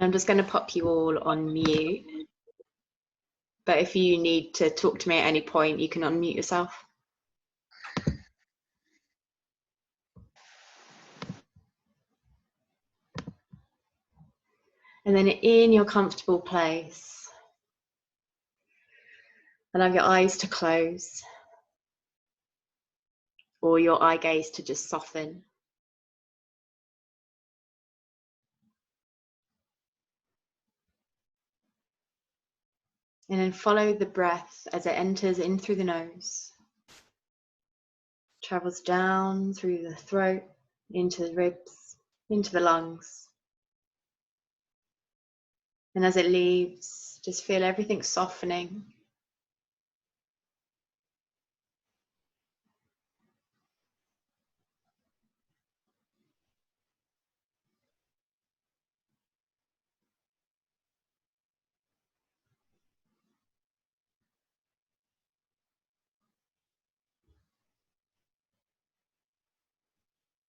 I'm just going to pop you all on mute. But if you need to talk to me at any point, you can unmute yourself. And then in your comfortable place, allow your eyes to close or your eye gaze to just soften. And then follow the breath as it enters in through the nose, travels down through the throat, into the ribs, into the lungs. And as it leaves, just feel everything softening.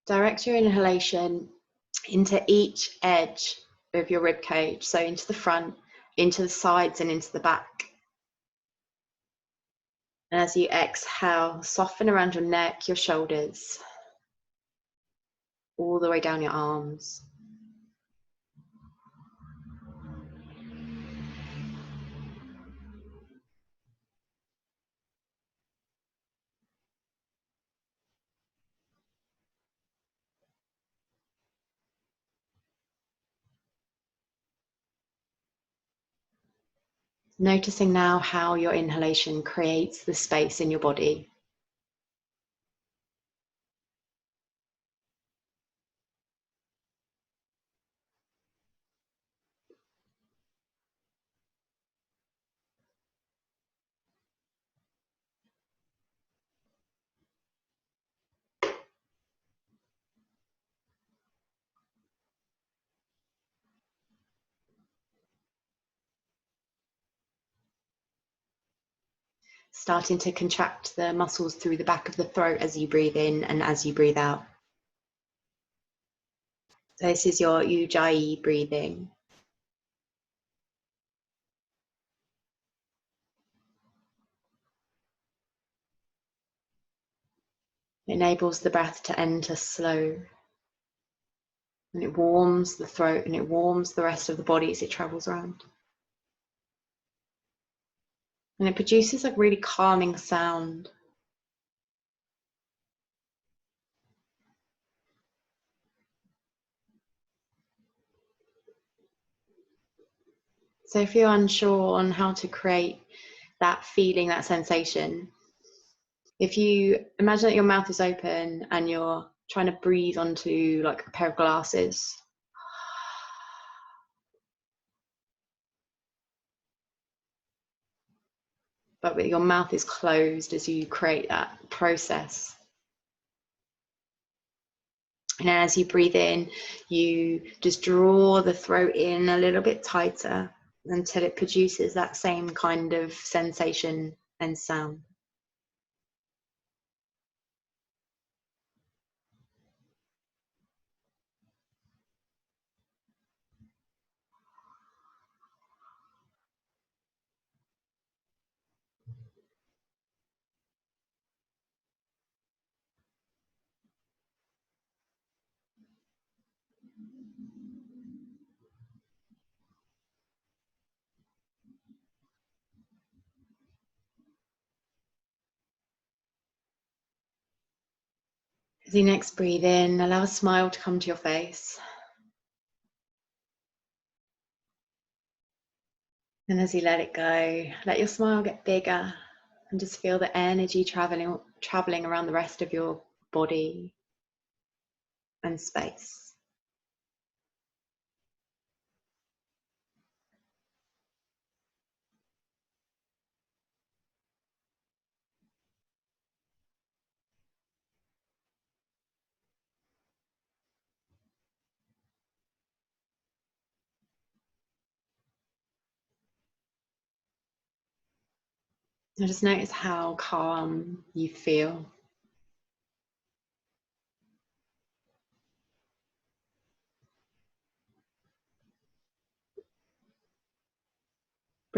Direct your inhalation into each edge of your rib cage, so into the front, into the sides and into the back. And as you exhale, soften around your neck, your shoulders, all the way down your arms. Noticing now how your inhalation creates the space in your body. Starting to contract the muscles through the back of the throat as you breathe in and as you breathe out. This is your Ujjayi breathing. It enables the breath to enter slow. And it warms the throat and it warms the rest of the body as it travels around. And it produces a really calming sound. So if you're unsure on how to create that feeling, that sensation, if you imagine that your mouth is open and you're trying to breathe onto like a pair of glasses, but with your mouth is closed as you create that process. And as you breathe in, you just draw the throat in a little bit tighter until it produces that same kind of sensation and sound. As you next breathe in, allow a smile to come to your face. And as you let it go, let your smile get bigger and just feel the energy traveling around the rest of your body and space. Now just notice how calm you feel.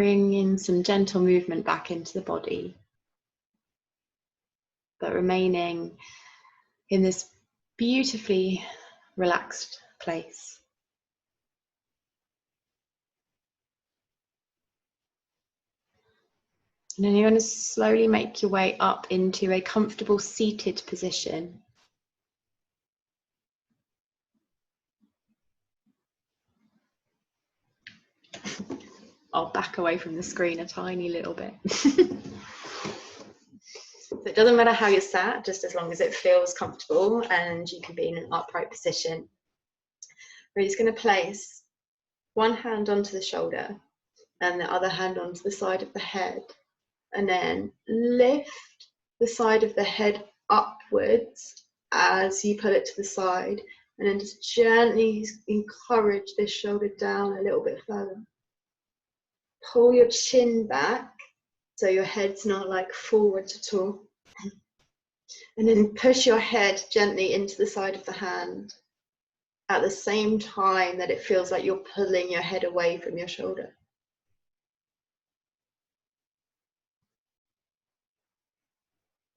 bring in some gentle movement back into the body, but remaining in this beautifully relaxed place. And then you're going to slowly make your way up into a comfortable seated position. I'll back away from the screen a tiny little bit. So it doesn't matter how you're sat, just as long as it feels comfortable and you can be in an upright position. We're just going to place one hand onto the shoulder and the other hand onto the side of the head, and then lift the side of the head upwards as you pull it to the side, and then just gently encourage this shoulder down a little bit further. Pull your chin back so your head's not like forward at all. And then push your head gently into the side of the hand at the same time that it feels like you're pulling your head away from your shoulder.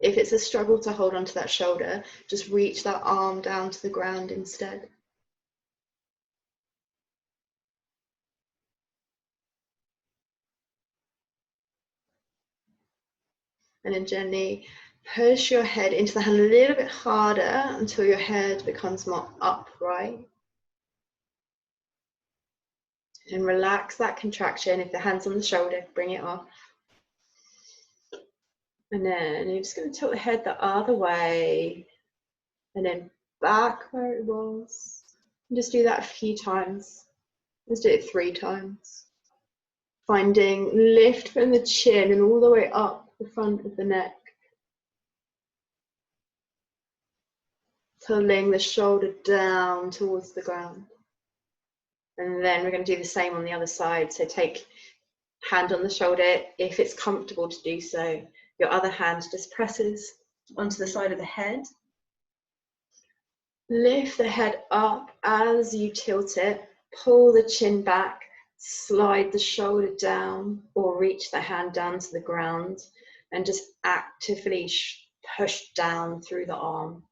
If it's a struggle to hold onto that shoulder, just reach that arm down to the ground instead. And then gently push your head into the hand a little bit harder until your head becomes more upright. And relax that contraction. If the hand's on the shoulder, bring it off. And then you're just going to tilt the head the other way and then back where it was. And just do that a few times. Let's do it 3 times. Finding lift from the chin and all the way up the front of the neck. Pulling the shoulder down towards the ground. And then we're going to do the same on the other side. So take hand on the shoulder if it's comfortable to do so. Your other hand just presses onto the side of the head. Lift the head up as you tilt it. Pull the chin back. Slide the shoulder down or reach the hand down to the ground and just actively push down through the arm.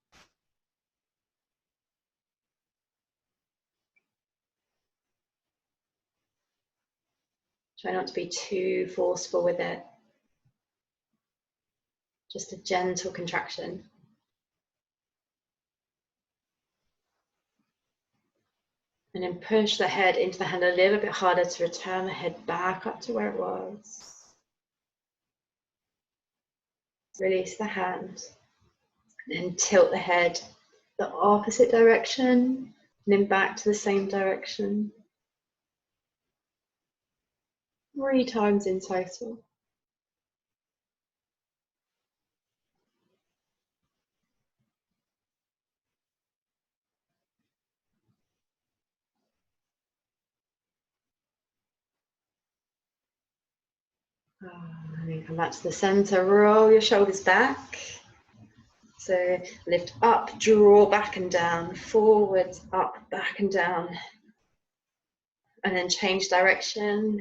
Try not to be too forceful with it. Just a gentle contraction. And then push the head into the hand a little bit harder to return the head back up to where it was. Release the hand. And then tilt the head the opposite direction. And then back to the same direction. 3 times in total. And then come back to the center, roll your shoulders back. So lift up, draw back and down, forwards, up, back and down. And then change direction.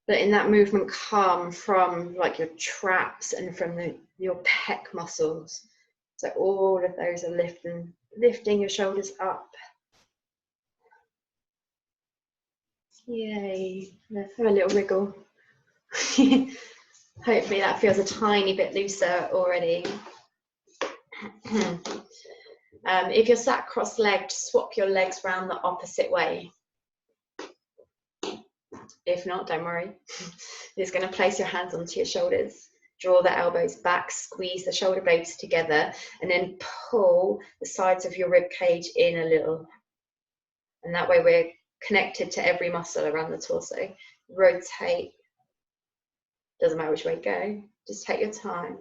Let in that movement come from like your traps and from your pec muscles. So all of those are lifting your shoulders up. Yay, let's have a little wriggle. Hopefully that feels a tiny bit looser already. If you're sat cross-legged, swap your legs round the opposite way. If not, don't worry. You're just going to place your hands onto your shoulders, draw the elbows back, squeeze the shoulder blades together, and then pull the sides of your rib cage in a little. And that way we're connected to every muscle around the torso. Rotate. Doesn't matter which way you go, just take your time.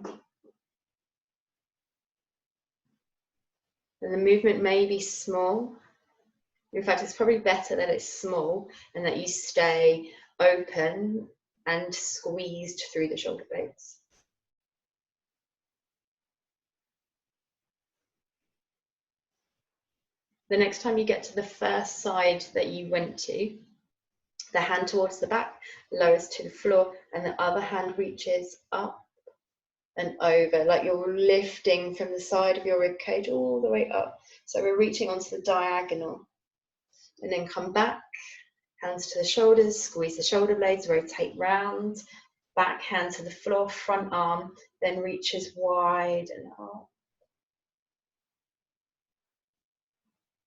And the movement may be small. In fact, it's probably better that it's small and that you stay open and squeezed through the shoulder blades. The next time you get to the first side that you went to, The hand towards the back, lowers to the floor, and the other hand reaches up and over, like you're lifting from the side of your rib cage all the way up. So we're reaching onto the diagonal. And then come back, hands to the shoulders, squeeze the shoulder blades, rotate round, back hand to the floor, front arm, then reaches wide and up.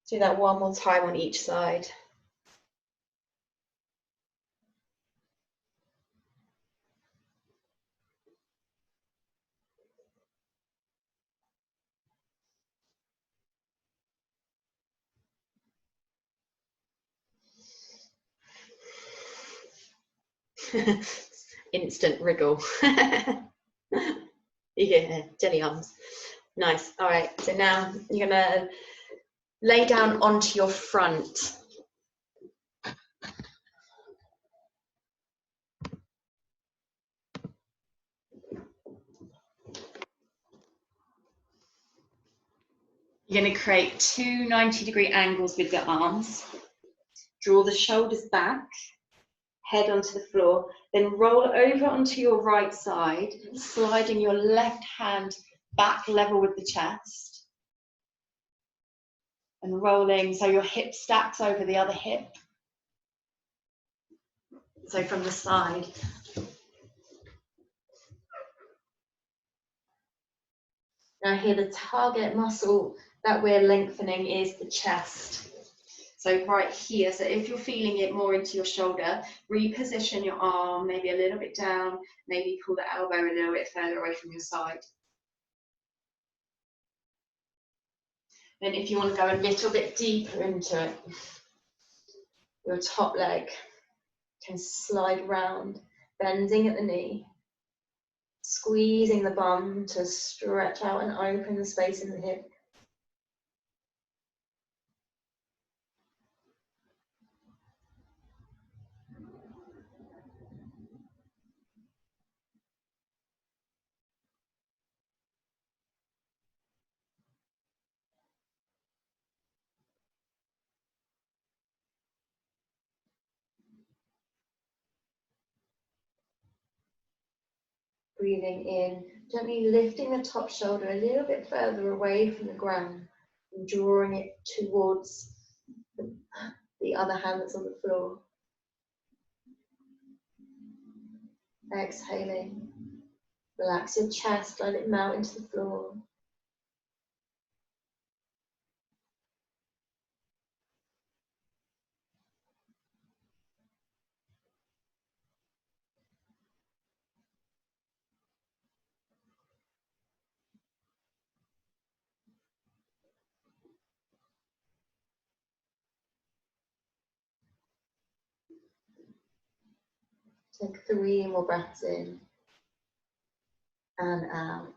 Do that one more time on each side. Instant wriggle. Yeah, jelly arms. Nice. All right, so now you're gonna lay down onto your front. You're going to create two 90-degree angles with your arms. Draw the shoulders back, head onto the floor, then roll over onto your right side, sliding your left hand back level with the chest. And rolling so your hip stacks over the other hip. So from the side. Now here the target muscle that we're lengthening is the chest. So right here, so if you're feeling it more into your shoulder, reposition your arm maybe a little bit down, maybe pull the elbow a little bit further away from your side. Then if you want to go a little bit deeper into it, your top leg can slide round, bending at the knee, squeezing the bum to stretch out and open the space in the hip. Breathing in, gently lifting the top shoulder a little bit further away from the ground and drawing it towards the other hand that's on the floor. Exhaling, relax your chest, let it melt into the floor. Take 3 more breaths in and out.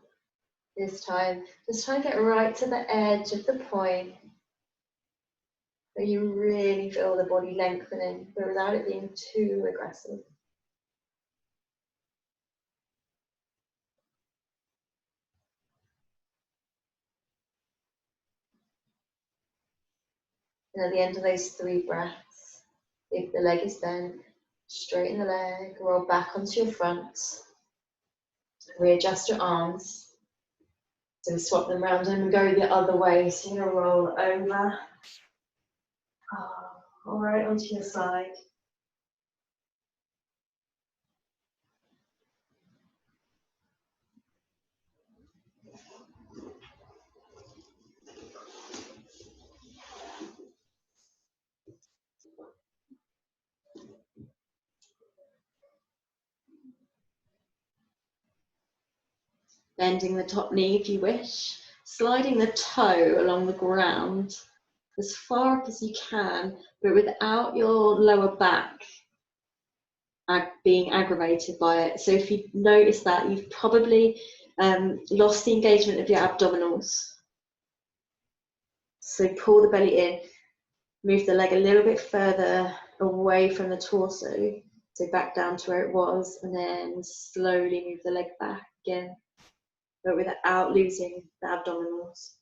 This time, just try and get right to the edge of the point where you really feel the body lengthening, but without it being too aggressive. And at the end of those 3 breaths, if the leg is bent, straighten the leg, roll back onto your front, readjust your arms. So swap them around and go the other way. So you're gonna roll over, all right, onto your side. Bending the top knee if you wish, sliding the toe along the ground as far up as you can, but without your lower back being aggravated by it. So if you notice that, you've probably lost the engagement of your abdominals. So pull the belly in, move the leg a little bit further away from the torso, so back down to where it was, and then slowly move the leg back again, but without losing the abdominals.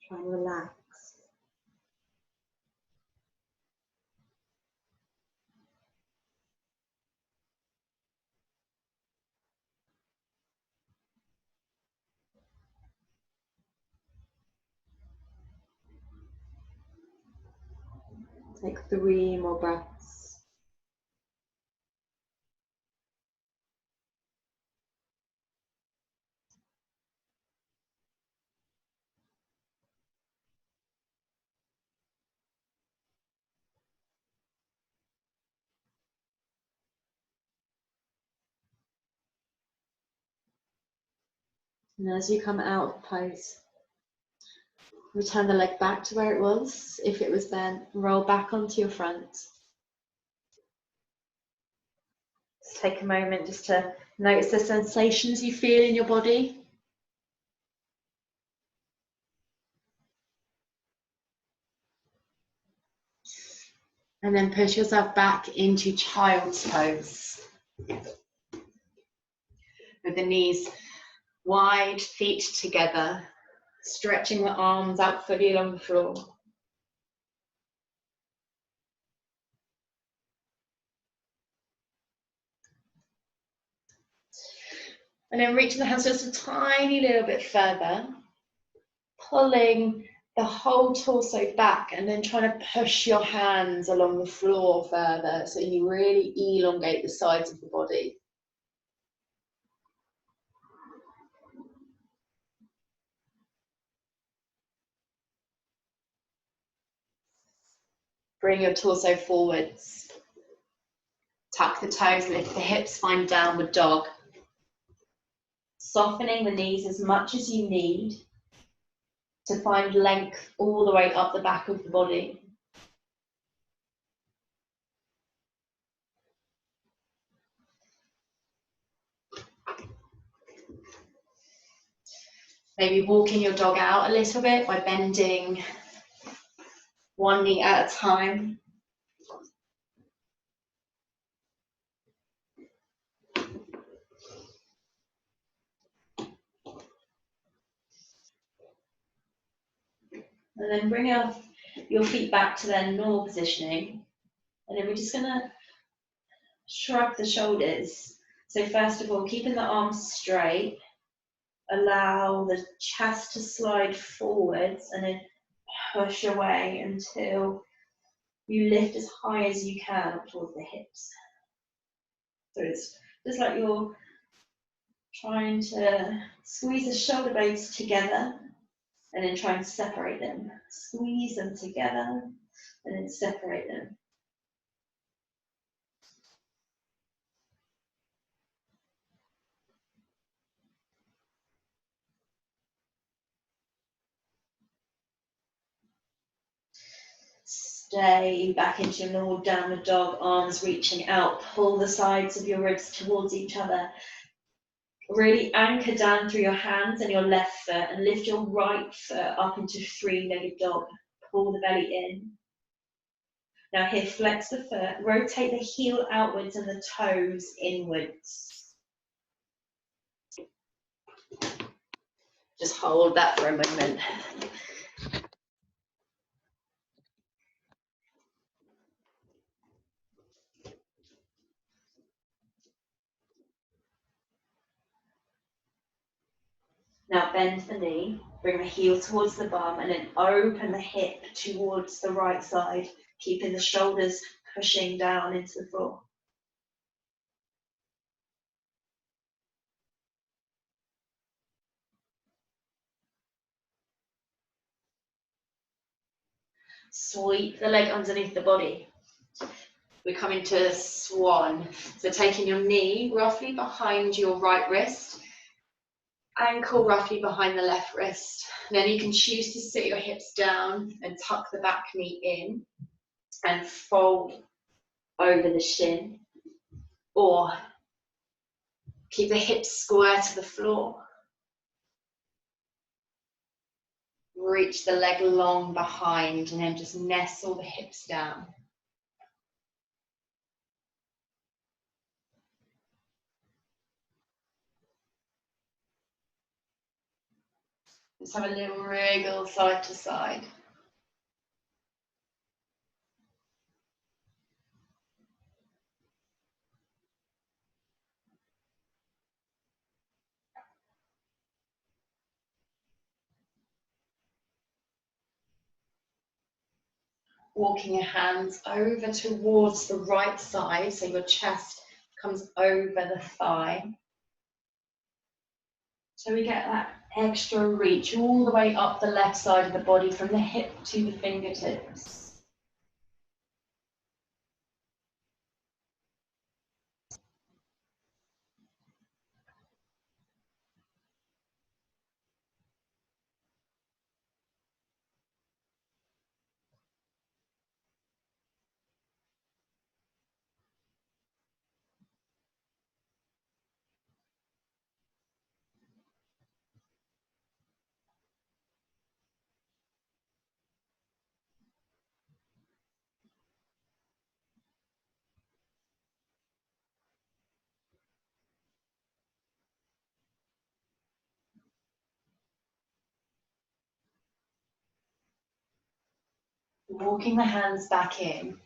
Try and relax. Take 3 more breaths. And as you come out of pose, return the leg back to where it was. If it was bent, roll back onto your front. Just take a moment just to notice the sensations you feel in your body. And then push yourself back into child's pose. With the knees wide, feet together, stretching the arms out fully along the floor. And then reaching the hands just a tiny little bit further, pulling the whole torso back and then trying to push your hands along the floor further so you really elongate the sides of the body. Bring your torso forwards. Tuck the toes, lift the hips, find downward dog. Softening the knees as much as you need to find length all the way up the back of the body. Maybe walking your dog out a little bit by bending one knee at a time. And then bring your feet back to their normal positioning. And then we're just gonna shrug the shoulders. So first of all, keeping the arms straight, allow the chest to slide forwards and then push away until you lift as high as you can up towards the hips. So it's just like you're trying to squeeze the shoulder blades together and then try and separate them. Squeeze them together and then separate them. Stay back into your normal downward dog, arms reaching out, pull the sides of your ribs towards each other. Really anchor down through your hands and your left foot and lift your right foot up into 3-legged dog. Pull the belly in. Now here, flex the foot, rotate the heel outwards and the toes inwards. Just hold that for a moment. Now bend the knee, bring the heel towards the bum and then open the hip towards the right side, keeping the shoulders pushing down into the floor. Sweep the leg underneath the body. We come into a swan. So taking your knee roughly behind your right wrist, ankle roughly behind the left wrist. And then you can choose to sit your hips down and tuck the back knee in and fold over the shin, or keep the hips square to the floor. Reach the leg long behind and then just nestle the hips down. Just have a little wriggle side to side. Walking your hands over towards the right side, so your chest comes over the thigh. So we get that extra reach all the way up the left side of the body from the hip to the fingertips. Walking the hands back in,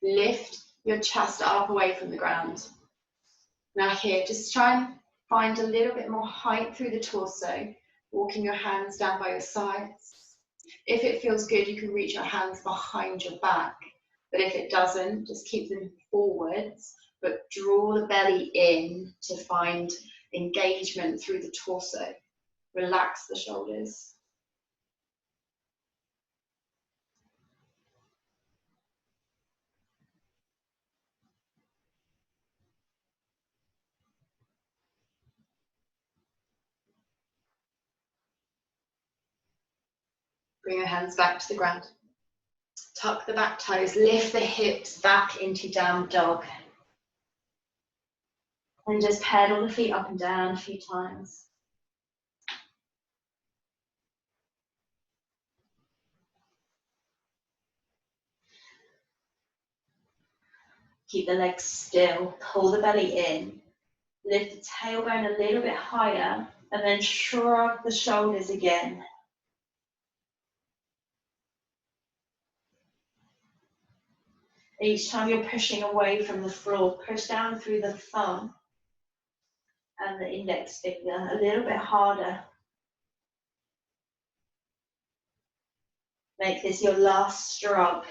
lift your chest up away from the ground. Now here, just try and find a little bit more height through the torso, walking your hands down by your sides. If it feels good, you can reach your hands behind your back, but if it doesn't, just keep them forwards, but draw the belly in to find engagement through the torso. Relax the shoulders. Bring your hands back to the ground. Tuck the back toes, lift the hips back into down dog. And just pedal the feet up and down a few times. Keep the legs still, pull the belly in, lift the tailbone a little bit higher, and then shrug the shoulders again. Each time you're pushing away from the floor, push down through the thumb and the index finger a little bit harder. Make this your last shrug,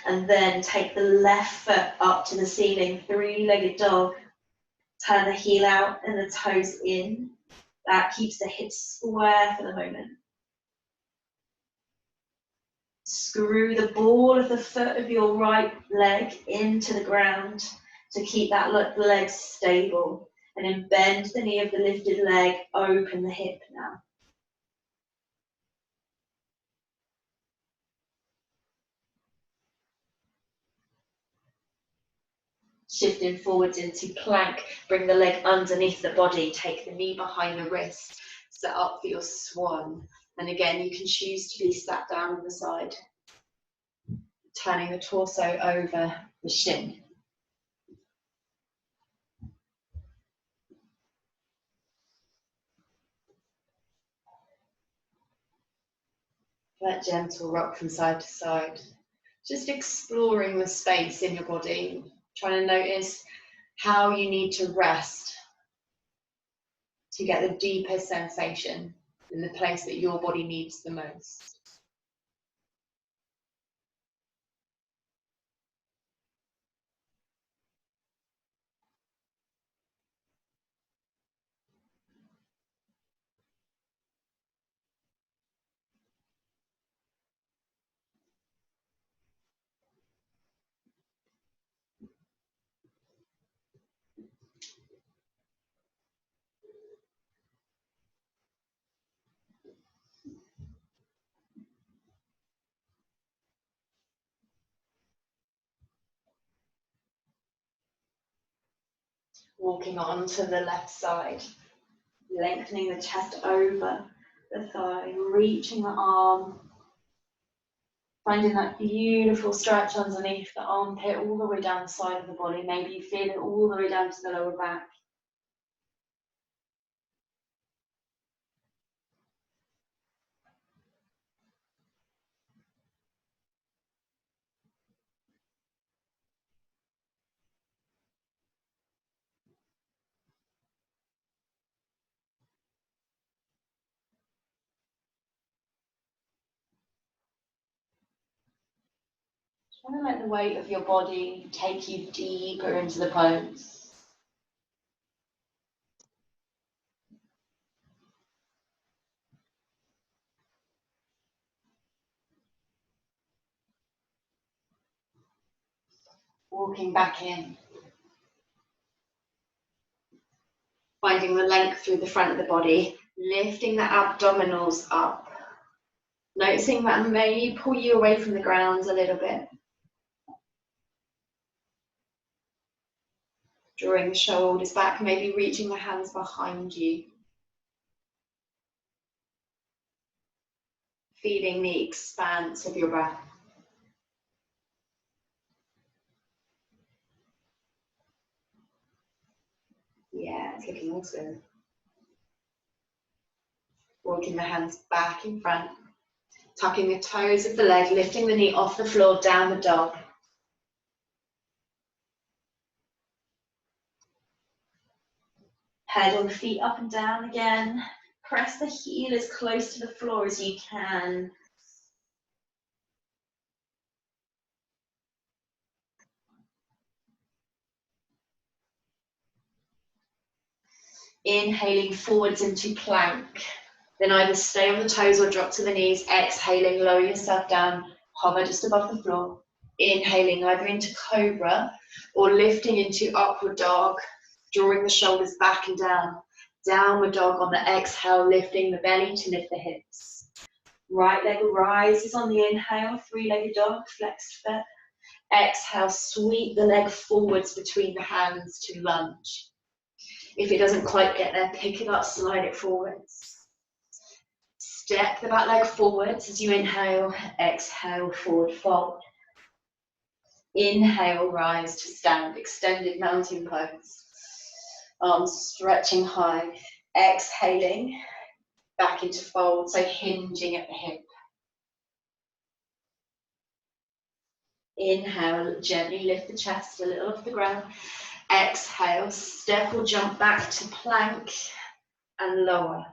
and then take the left foot up to the ceiling, three-legged dog. Turn the heel out and the toes in. That keeps the hips square for the moment. Screw the ball of the foot of your right leg into the ground to keep that leg stable. And then bend the knee of the lifted leg, open the hip now. Shifting forwards into plank, bring the leg underneath the body, take the knee behind the wrist, set up for your swan. And again, you can choose to be sat down on the side, turning the torso over the shin. That gentle rock from side to side. Just exploring the space in your body, trying to notice how you need to rest to get the deepest sensation in the place that your body needs the most. Walking on to the left side, lengthening the chest over the thigh, reaching the arm, finding that beautiful stretch underneath the armpit all the way down the side of the body. Maybe you feel it all the way down to the lower back. Try to let the weight of your body take you deeper into the pose. Walking back in. Finding the length through the front of the body, lifting the abdominals up. Noticing that may pull you away from the ground a little bit. Drawing the shoulders back, maybe reaching the hands behind you. Feeling the expanse of your breath. Yeah, it's looking awesome. Walking the hands back in front. Tucking the toes of the leg, lifting the knee off the floor, down the dog. Pedal the feet up and down again. Press the heel as close to the floor as you can. Inhaling forwards into plank. Then either stay on the toes or drop to the knees. Exhaling, lower yourself down, hover just above the floor. Inhaling either into cobra or lifting into upward dog, drawing the shoulders back and down. Downward dog on the exhale, lifting the belly to lift the hips. Right leg rises on the inhale, three-legged dog, flexed foot. Exhale, sweep the leg forwards between the hands to lunge. If it doesn't quite get there, pick it up, slide it forwards. Step the back leg forwards as you inhale, exhale, forward fold. Inhale, rise to stand, extended mountain pose. Arms stretching high. Exhaling, back into fold, so hinging at the hip. Inhale, gently lift the chest a little off the ground. Exhale, step or jump back to plank and lower.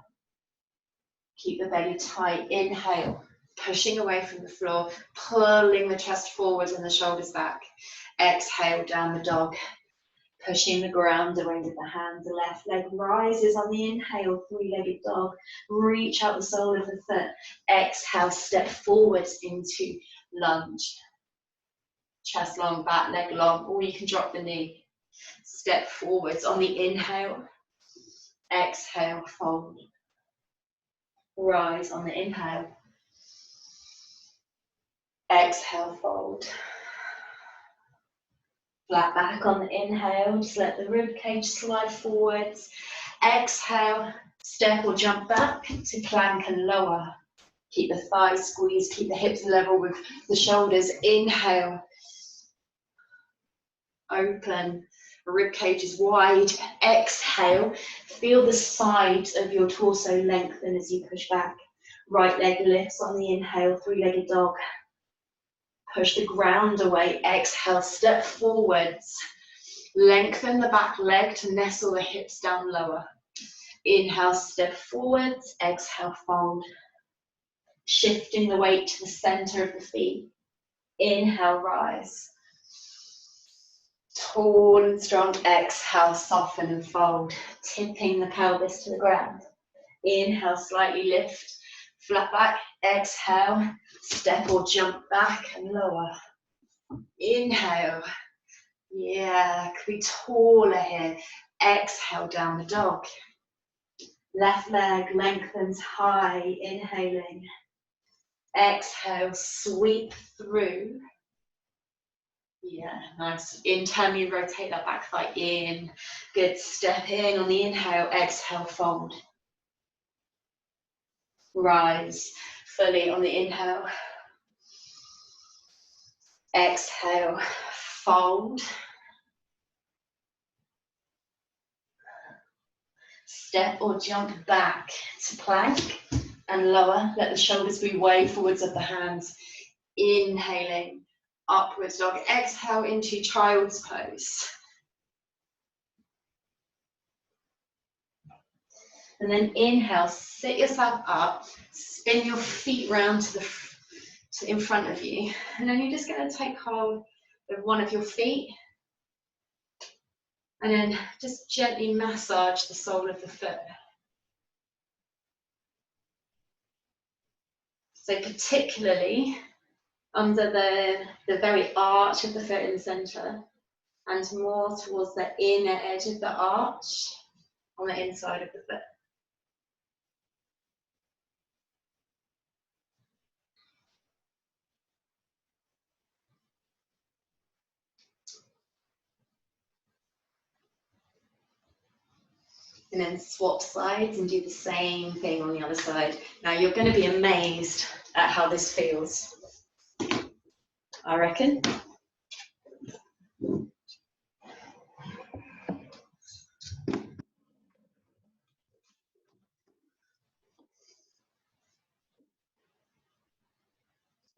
Keep the belly tight. Inhale, pushing away from the floor, pulling the chest forward and the shoulders back. Exhale, down the dog, pushing the ground away with the hands. The left leg rises on the inhale, three-legged dog. Reach out the sole of the foot. Exhale, step forwards into lunge. Chest long, back leg long, or you can drop the knee. Step forwards on the inhale. Exhale, fold. Rise on the inhale. Exhale, fold. Flat back on the inhale, just let the rib cage slide forwards. Exhale, step or jump back to plank and lower. Keep the thighs squeezed, keep the hips level with the shoulders. Inhale, open, rib cage is wide. Exhale, feel the sides of your torso lengthen as you push back. Right leg lifts on the inhale, three-legged dog. Push the ground away. Exhale, step forwards. Lengthen the back leg to nestle the hips down lower. Inhale, step forwards. Exhale, fold. Shifting the weight to the center of the feet. Inhale, rise. Tall and strong. Exhale, soften and fold. Tipping the pelvis to the ground. Inhale, slightly lift. Flat back. Exhale, step or jump back and lower. Inhale. Yeah, could be taller here. Exhale, down the dog. Left leg lengthens high, inhaling. Exhale, sweep through. Yeah, nice. Internally rotate that back thigh in. Good, step in on the inhale. Exhale, fold. Rise fully on the inhale. Exhale, fold. Step or jump back to plank and lower. Let the shoulders be way forwards of the hands. Inhaling, upwards dog. Exhale into child's pose. And then inhale, sit yourself up, spin your feet round in front of you. And then you're just going to take hold of one of your feet and then just gently massage the sole of the foot. So particularly under the very arch of the foot in the centre, and more towards the inner edge of the arch on the inside of the foot. And then swap sides and do the same thing on the other side. Now you're going to be amazed at how this feels, I reckon.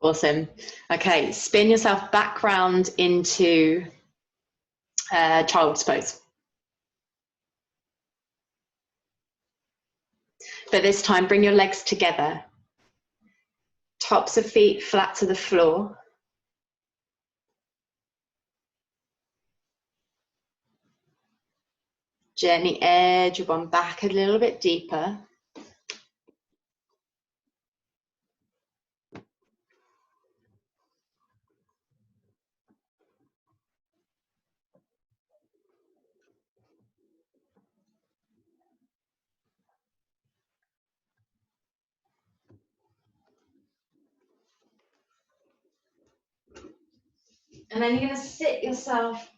Awesome. Okay, spin yourself back round into child's pose. But this time, bring your legs together. Tops of feet flat to the floor. Gently edge your bum back a little bit deeper. And then you're going to sit yourself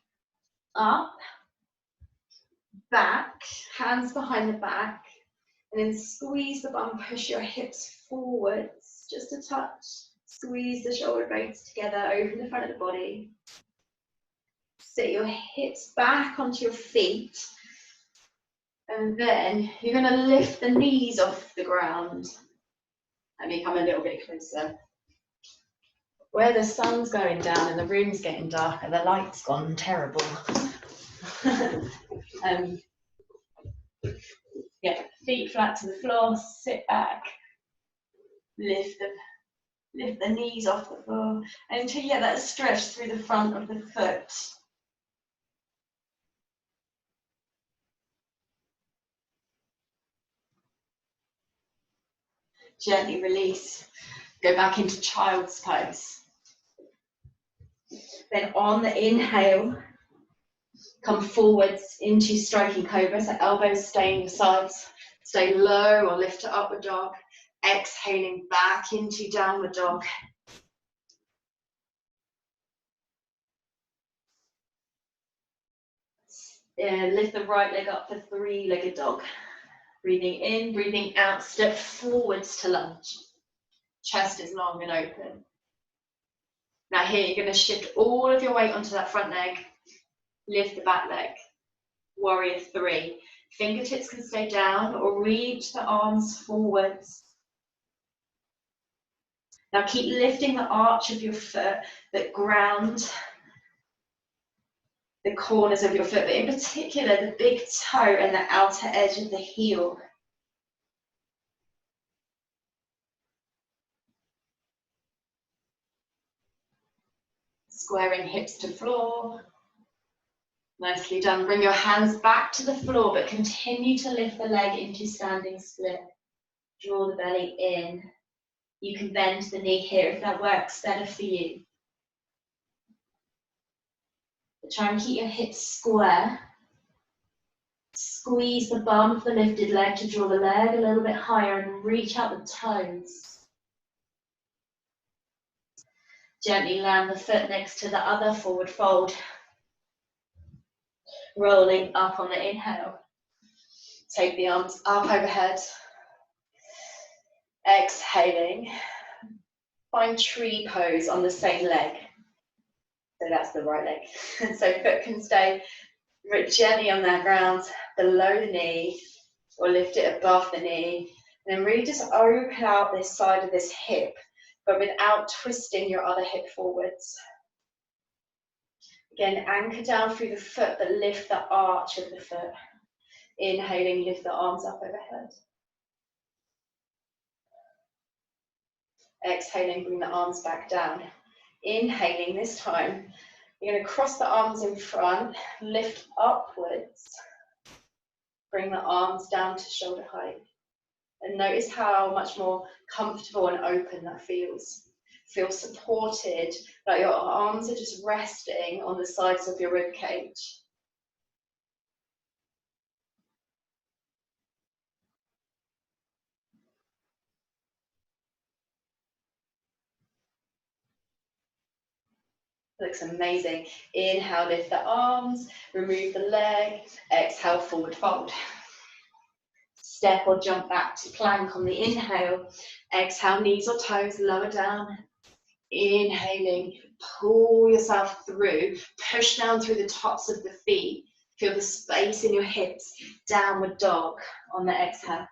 up, back, hands behind the back, and then squeeze the bum, push your hips forwards, just a touch. Squeeze the shoulder blades together, open the front of the body. Sit your hips back onto your feet, and then you're going to lift the knees off the ground. Let me come a little bit closer. Where the sun's going down and the room's getting darker, the light's gone terrible. Yeah, feet flat to the floor, sit back, lift the knees off the floor until you get that stretch through the front of the foot. Gently release, go back into child's pose. Then on the inhale, come forwards into striking cobra, so elbows stay in your sides, stay low or lift to upward dog. Exhaling back into downward dog. Lift the right leg up for three-legged dog. Breathing in, breathing out, step forwards to lunge. Chest is long and open. Now here you're going to shift all of your weight onto that front leg. Lift the back leg. Warrior three. Fingertips can stay down or reach the arms forwards. Now keep lifting the arch of your foot that ground the corners of your foot, but in particular the big toe and the outer edge of the heel. Squaring hips to floor. Nicely done. Bring your hands back to the floor, but continue to lift the leg into standing split. Draw the belly in. You can bend the knee here if that works better for you. But try and keep your hips square. Squeeze the bum of the lifted leg to draw the leg a little bit higher and reach out the toes. Gently land the foot next to the other, forward fold. Rolling up on the inhale. Take the arms up overhead. Exhaling. Find tree pose on the same leg. So that's the right leg. So foot can stay gently on that ground below the knee or lift it above the knee. And then really just open out this side of this hip, but without twisting your other hip forwards. Again, anchor down through the foot, but lift the arch of the foot. Inhaling, lift the arms up overhead. Exhaling, bring the arms back down. Inhaling this time, you're going to cross the arms in front, lift upwards, bring the arms down to shoulder height. And notice how much more comfortable and open that feels. Feel supported, like your arms are just resting on the sides of your rib cage. Looks amazing. Inhale, lift the arms, remove the leg. Exhale, forward fold. Step or jump back to plank on the inhale. Exhale, knees or toes lower down. Inhaling, pull yourself through, push down through the tops of the feet. Feel the space in your hips. Downward dog on the exhale.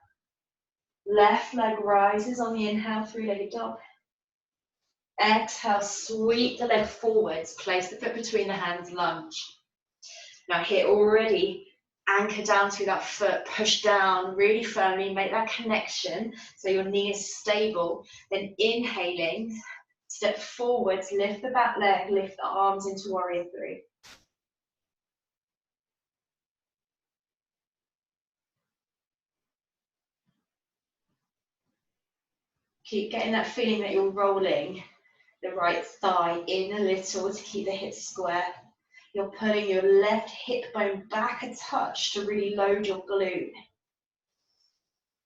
Left leg rises on the inhale, three-legged dog. Exhale, sweep the leg forwards, place the foot between the hands, lunge. Now here already, anchor down through that foot, push down really firmly, make that connection so your knee is stable. Then inhaling, step forwards, lift the back leg, lift the arms into warrior three. Keep getting that feeling that you're rolling the right thigh in a little to keep the hips square. You're pulling your left hip bone back a touch to really load your glute.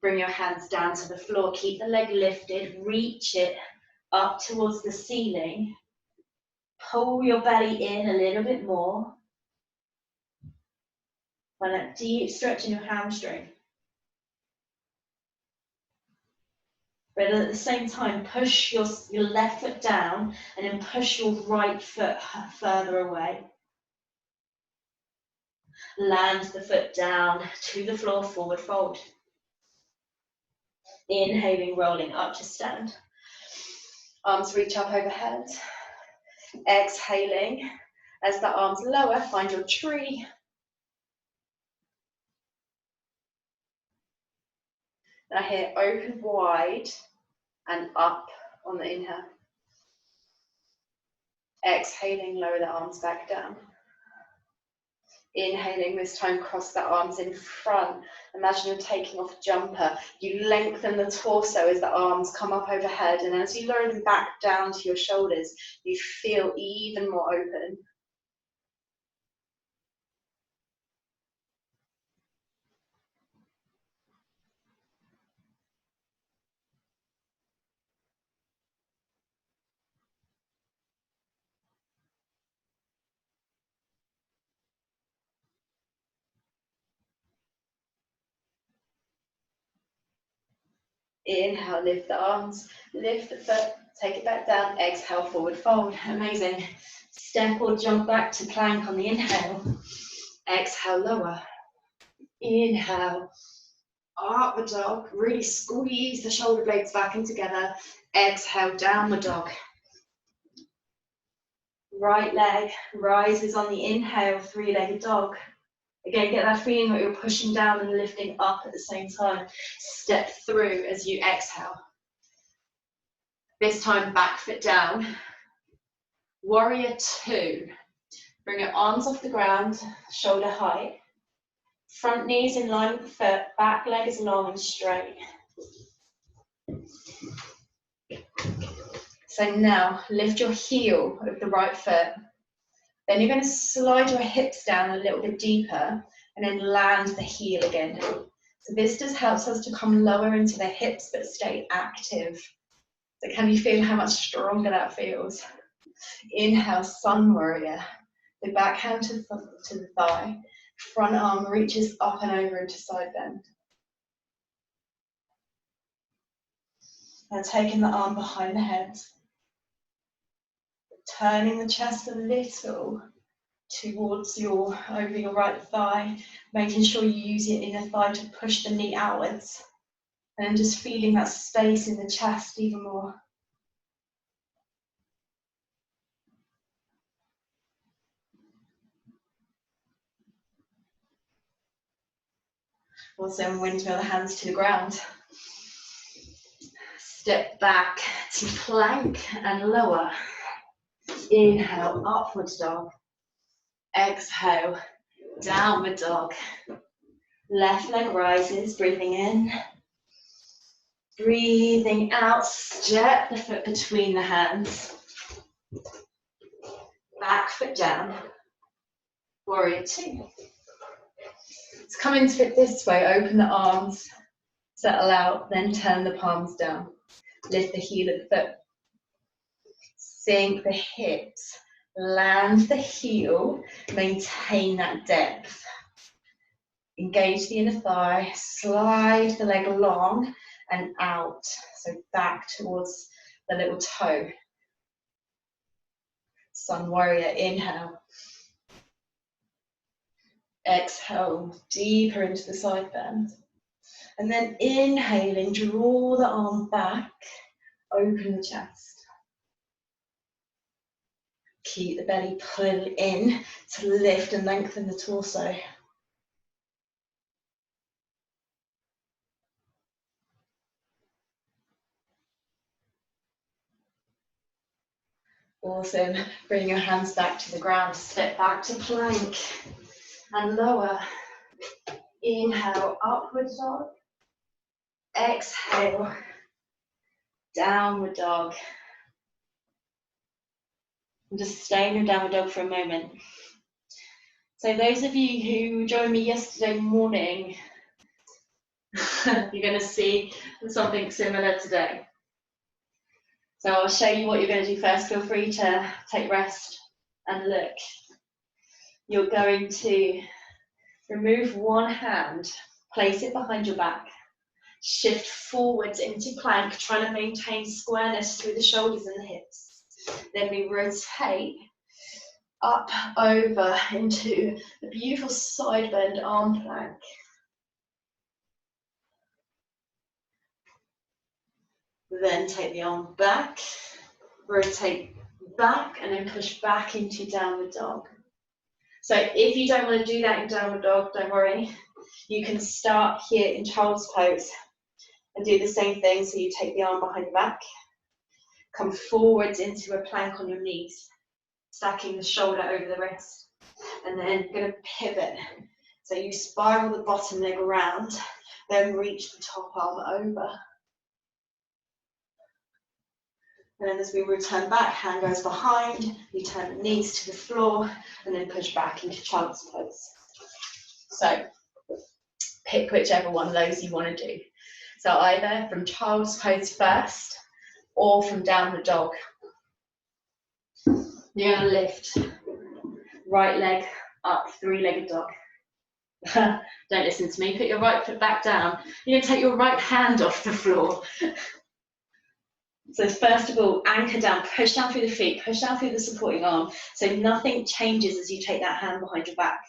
Bring your hands down to the floor. Keep the leg lifted. Reach it up towards the ceiling. Pull your belly in a little bit more. Find that deep stretch in your hamstring. But at the same time, push your left foot down and then push your right foot further away. Land the foot down to the floor, forward fold. Inhaling, rolling up to stand. Arms reach up overhead. Exhaling, as the arms lower, find your tree. Now here, open wide and up on the inhale. Exhaling, lower the arms back down. Inhaling, this time cross the arms in front. Imagine you're taking off a jumper. You lengthen the torso as the arms come up overhead, and as you lower them back down to your shoulders, you feel even more open. Inhale, lift the arms, lift the foot, take it back down, exhale, forward fold. Amazing. Step or jump back to plank on the inhale. Exhale, lower. Inhale, upward dog. Really squeeze the shoulder blades back in together. Exhale, downward dog. Right leg rises on the inhale, three-legged dog. Again, get that feeling that you're pushing down and lifting up at the same time. Step through as you exhale. This time, back foot down. Warrior two. Bring your arms off the ground, shoulder height. Front knees in line with the foot, back leg is long and straight. So now, lift your heel of the right foot. Then you're going to slide your hips down a little bit deeper and then land the heel again. So this just helps us to come lower into the hips but stay active. So can you feel how much stronger that feels? Inhale, sun warrior. The back hand to the thigh. Front arm reaches up and over into side bend. Now taking the arm behind the head. Turning the chest a little towards over your right thigh, making sure you use your inner thigh to push the knee outwards, and then just feeling that space in the chest even more. Also, windmill the hands to the ground. Step back to plank and lower. Inhale, upward dog. Exhale, downward dog. Left leg rises, breathing in. Breathing out, step the foot between the hands. Back foot down. Warrior two. Let's come into it this way. Open the arms, settle out, then turn the palms down. Lift the heel of the foot. Sink the hips. Land the heel. Maintain that depth. Engage the inner thigh. Slide the leg long and out. So back towards the little toe. Sun warrior, inhale. Exhale, deeper into the side bend. And then inhaling, draw the arm back, open the chest. Keep the belly pulled in to lift and lengthen the torso. Awesome. Bring your hands back to the ground. Step back to plank and lower. Inhale, upward dog. Exhale, downward dog. And just stay in your downward dog for a moment. So those of you who joined me yesterday morning, you're going to see something similar today. So I'll show you what you're going to do first. Feel free to take rest and look. You're going to remove one hand, place it behind your back, shift forwards into plank, trying to maintain squareness through the shoulders and the hips. Then we rotate up over into a beautiful side bend arm plank. Then take the arm back, rotate back, and then push back into downward dog. So if you don't want to do that in downward dog, don't worry. You can start here in child's pose and do the same thing. So you take the arm behind your back, come forwards into a plank on your knees, stacking the shoulder over the wrist, and then going to pivot. So you spiral the bottom leg around, then reach the top arm over. And then as we return back, hand goes behind, you turn the knees to the floor, and then push back into child's pose. So pick whichever one of those you want to do. So either from child's pose first, or from downward dog. You're going to lift, right leg up, three-legged dog. Don't listen to me, put your right foot back down. You're going to take your right hand off the floor. So first of all, anchor down, push down through the feet, push down through the supporting arm, so nothing changes as you take that hand behind your back.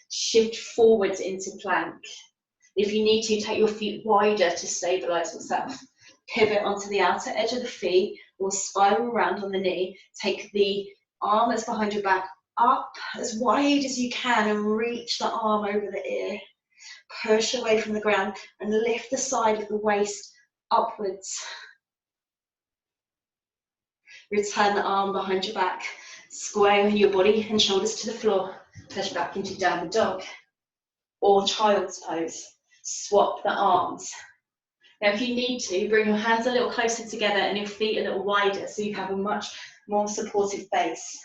Shift forwards into plank. If you need to, take your feet wider to stabilize yourself. Pivot onto the outer edge of the feet or spiral around on the knee. Take the arm that's behind your back up as wide as you can and reach the arm over the ear. Push away from the ground and lift the side of the waist upwards. Return the arm behind your back. Square your body and shoulders to the floor. Push back into downward dog or child's pose. Swap the arms. Now if you need to, bring your hands a little closer together and your feet a little wider so you have a much more supportive base.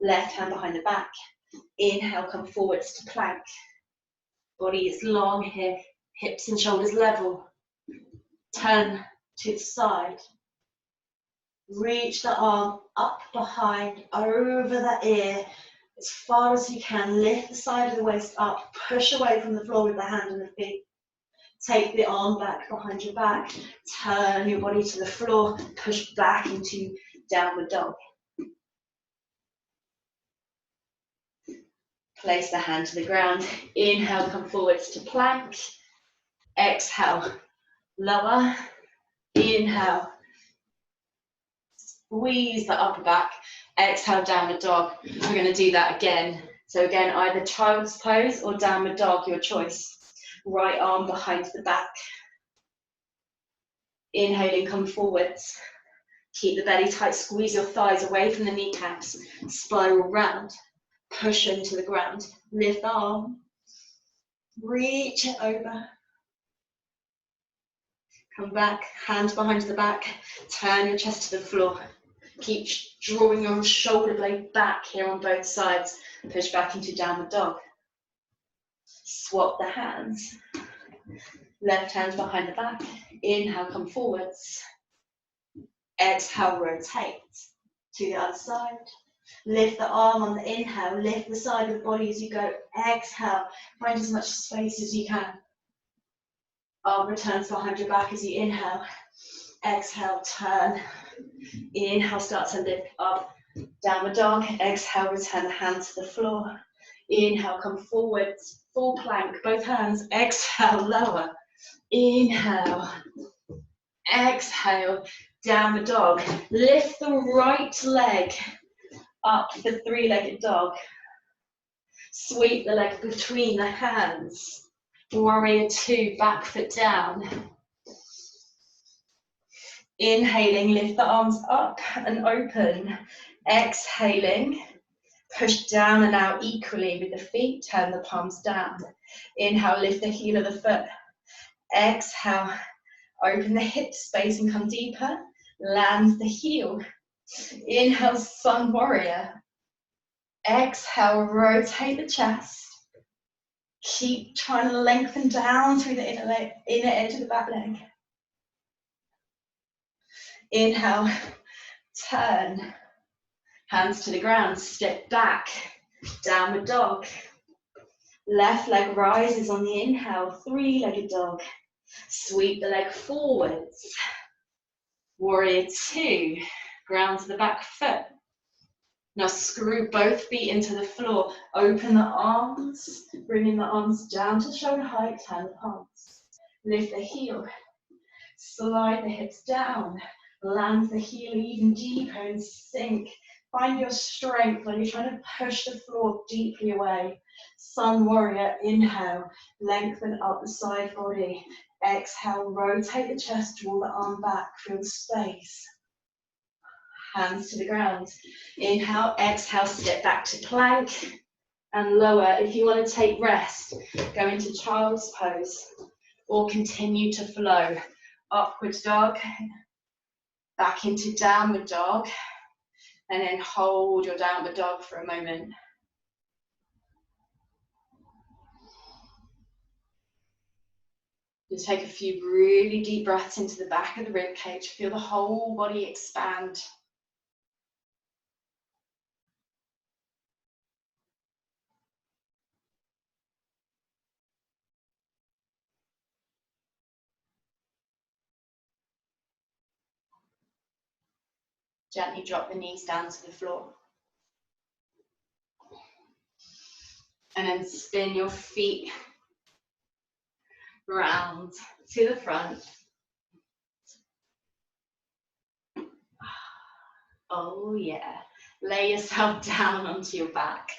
Left hand behind the back. Inhale, come forwards to plank. Body is long here, hips and shoulders level. Turn to the side. Reach the arm up behind, over the ear, as far as you can. Lift the side of the waist up, push away from the floor with the hand and the feet. Take the arm back behind your back, turn your body to the floor, push back into downward dog. Place the hand to the ground. Inhale, come forwards to plank. Exhale, lower. Inhale. Squeeze the upper back, exhale, downward dog. We're going to do that again. So again, either child's pose or downward dog, your choice. Right arm behind the back. Inhaling, come forwards. Keep the belly tight, squeeze your thighs away from the kneecaps. Spiral round, push into the ground. Lift the arm, reach it over. Come back, hands behind the back, turn your chest to the floor. Keep drawing your shoulder blade back here on both sides. Push back into downward dog. Swap the hands. Left hand behind the back. Inhale, come forwards. Exhale, rotate to the other side. Lift the arm on the inhale. Lift the side of the body as you go. Exhale. Find as much space as you can. Arm returns behind your back as you inhale. Exhale, turn. Inhale, start to lift up. Downward dog. Exhale, return the hands to the floor. Inhale, come forwards. Full plank, both hands. Exhale, lower. Inhale. Exhale, downward dog. Lift the right leg up for three-legged dog. Sweep the leg between the hands. Warrior two, back foot down. Inhaling, lift the arms up and open. Exhaling, push down and out equally with the feet. Turn the palms down. Inhale, lift the heel of the foot. Exhale, open the hip space and come deeper. Land the heel. Inhale, sun warrior. Exhale, rotate the chest. Keep trying to lengthen down through the inner edge of the back leg. Inhale, turn. Hands to the ground, step back. Downward dog. Left leg rises on the inhale, three-legged dog. Sweep the leg forwards. Warrior two. Ground to the back foot. Now screw both feet into the floor. Open the arms, bringing the arms down to shoulder height, turn the palms. Lift the heel, slide the hips down, land the heel even deeper and sink. Find your strength when you're trying to push the floor deeply away. Sun warrior, inhale, lengthen up the side body. Exhale, rotate the chest, draw the arm back, feel the space. Hands to the ground. Inhale, exhale, step back to plank and lower. If you want to take rest, go into child's pose or continue to flow. Upward dog, back into downward dog, and then hold your downward dog for a moment. Just take a few really deep breaths into the back of the rib cage. Feel the whole body expand. Gently drop the knees down to the floor. And then spin your feet round to the front. Oh yeah. Lay yourself down onto your back.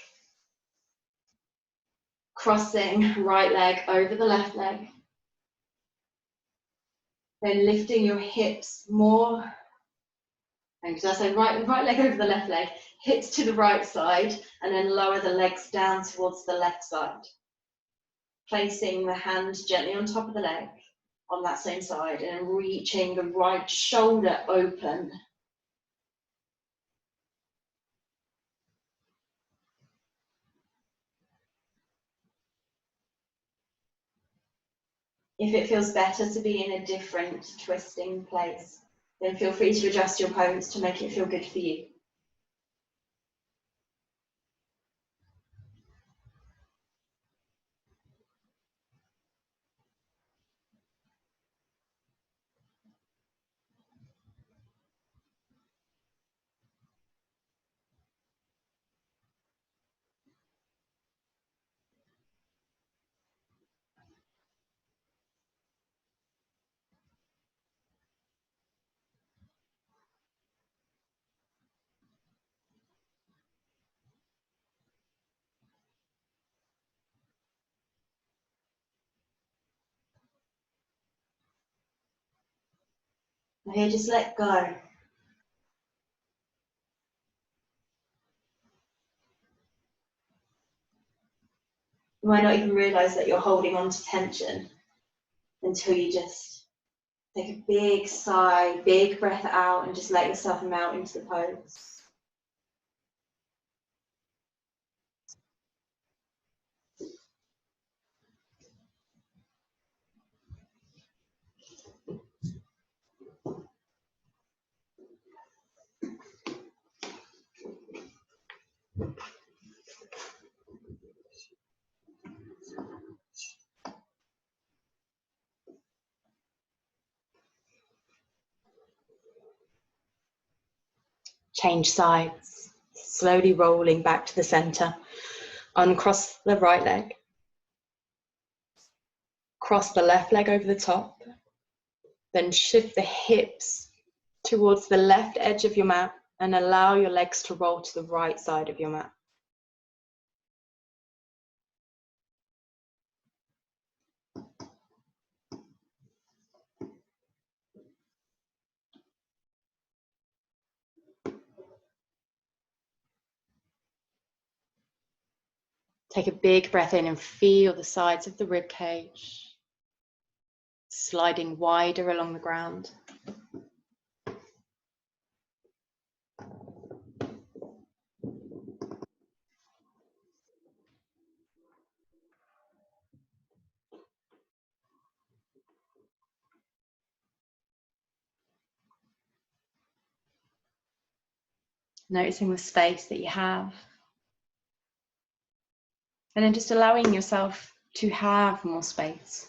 Crossing right leg over the left leg. Then lifting your hips more. And as I say, right leg over the left leg, hips to the right side, and then lower the legs down towards the left side. Placing the hand gently on top of the leg on that same side and reaching the right shoulder open. If it feels better to be in a different twisting place, then feel free to adjust your pose to make it feel good for you. Now here, just let go. You might not even realise that you're holding on to tension until you just take a big sigh, big breath out, and just let yourself melt into the pose. Change sides, slowly rolling back to the center. Uncross the right leg. Cross the left leg over the top. Then shift the hips towards the left edge of your mat and allow your legs to roll to the right side of your mat. Take a big breath in and feel the sides of the rib cage sliding wider along the ground. Noticing the space that you have. And then just allowing yourself to have more space.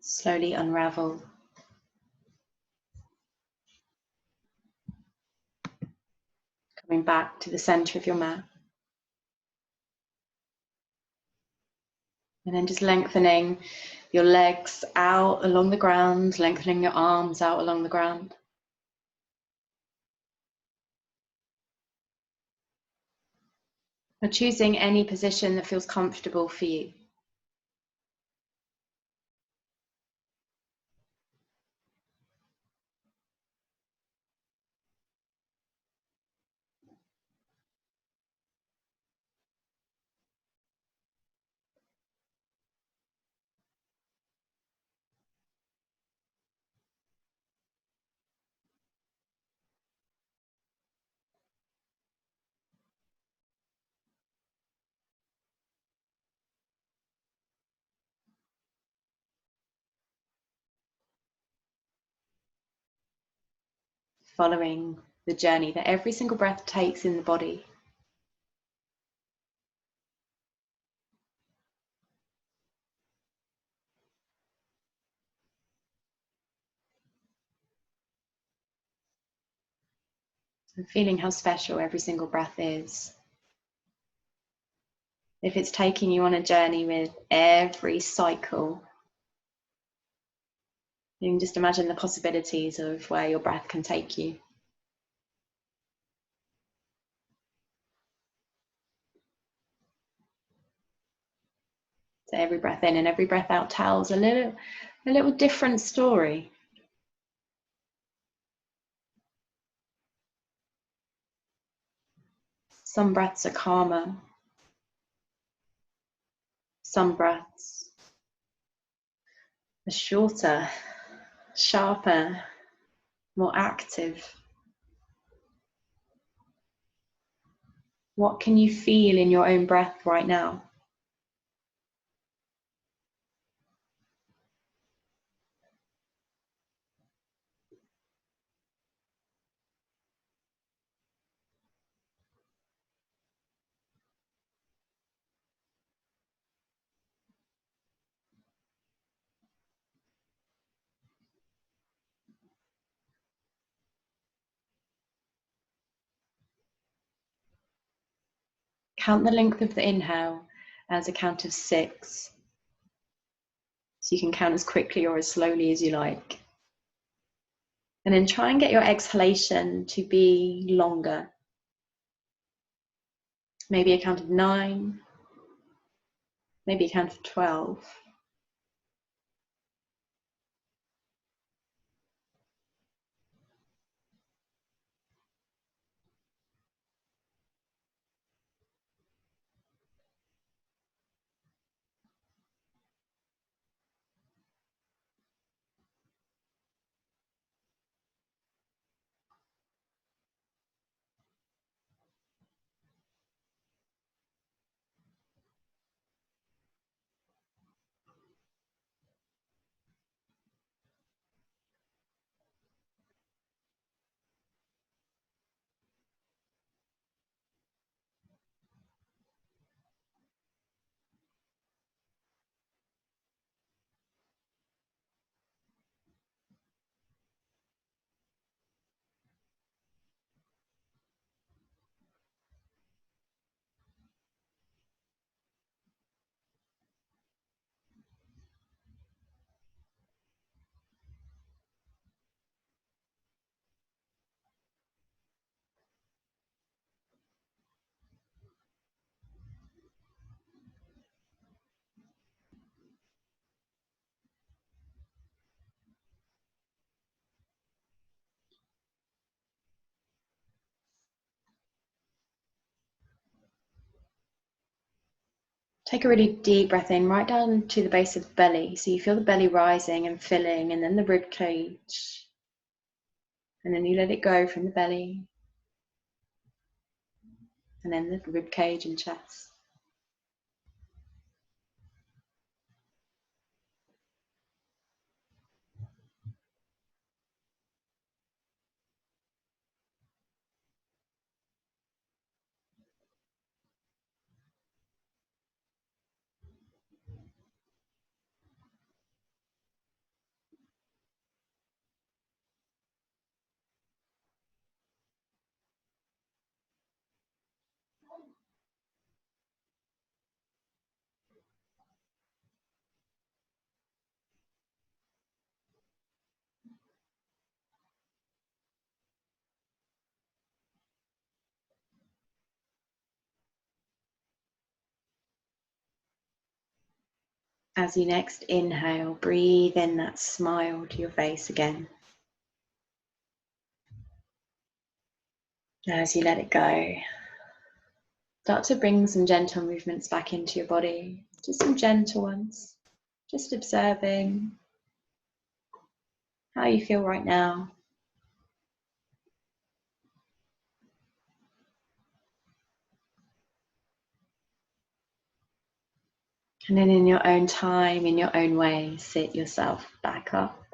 Slowly unravel. Coming back to the center of your mat. And then just lengthening your legs out along the ground, lengthening your arms out along the ground. Or choosing any position that feels comfortable for you. Following the journey that every single breath takes in the body. And feeling how special every single breath is. If it's taking you on a journey with every cycle, you can just imagine the possibilities of where your breath can take you. So every breath in and every breath out tells a little different story. Some breaths are calmer. Some breaths are shorter, sharper, more active. What can you feel in your own breath right now? Count the length of the inhale as a count of 6. So you can count as quickly or as slowly as you like. And then try and get your exhalation to be longer. Maybe a count of 9, maybe a count of 12. Take a really deep breath in, right down to the base of the belly. So you feel the belly rising and filling, and then the rib cage. And then you let it go from the belly, and then the rib cage and chest. As you next inhale, breathe in that smile to your face again. As you let it go, start to bring some gentle movements back into your body, just some gentle ones, just observing how you feel right now. And then in your own time, in your own way, sit yourself back up.